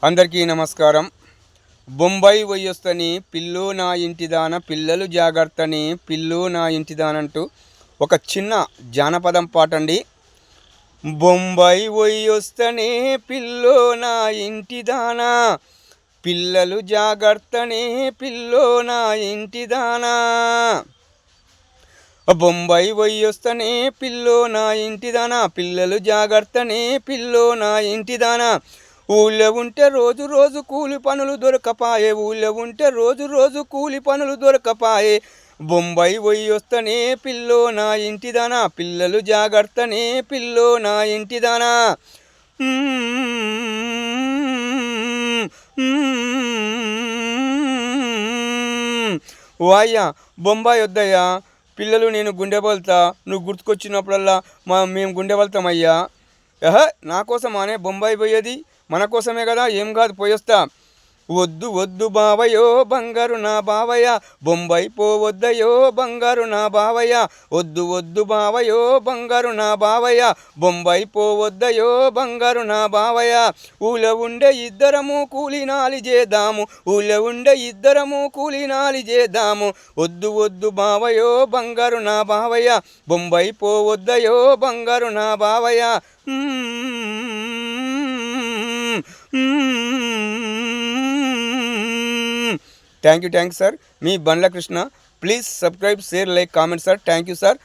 అందరికీ నమస్కారం. బొంబాయి వొయ్యొస్తని పిల్లు నా ఇంటిదాన పిల్లలు జాగ్రత్తని పిల్లు నా ఇంటిదానంటూ ఒక చిన్న జానపదం పాటండి. బొంబాయి వొయ్యొస్తనే పిల్లో నా ఇంటిదానా పిల్లలు జాగ్రత్తనే పిల్లో నా ఇంటిదానా. బొంబాయి వొయ్యొస్తనే పిల్లో నా ఇంటిదానా పిల్లలు జాగ్రత్తనే పిల్లో నా ఇంటిదానా. ఊళ్ళో ఉంటే రోజు రోజు కూలి పనులు దొరకపాయే ఊళ్ళో ఉంటే రోజు రోజు కూలి పనులు దొరకపాయే. బొంబాయి వొయ్యొస్తనే పిల్లో నా ఇంటిదానా పిల్లలు జాగ్రత్తనే పిల్లో నా ఇంటిదానా. ఓ అయ్యా బొంబాయి వద్దయ్యా, పిల్లలు నేను గుండె బలుతా, నువ్వు గుర్తుకొచ్చినప్పుడల్లా మేము గుండె బలుతామయ్యా. నా కోసమానే బొంబాయి పోయేది, మన కోసమే కదా, ఏం కాదు పోయొస్తా. వద్దు వద్దు బావయో బంగారు నా బావయ్య బొంబాయి పోవద్దయో బంగారు నా బావయ్య. వద్దు వద్దు బావయో బంగారు నా బావయ్య బొంబాయి పోవద్దయో బంగారు నా బావయ్య. ఊళ్ళో ఉండే ఇద్దరము కూలినాలి చేద్దాము ఊళ్ళో ఉండే ఇద్దరము కూలినాలి చేద్దాము. వద్దు వద్దు బావయో బంగారు నా బావయ్య బొంబాయి పోవద్దయో బంగారు నా బావయ్య. Thank you sir. మీ Bandla Krishna. Please subscribe, share, like, comment sir. Thank you sir.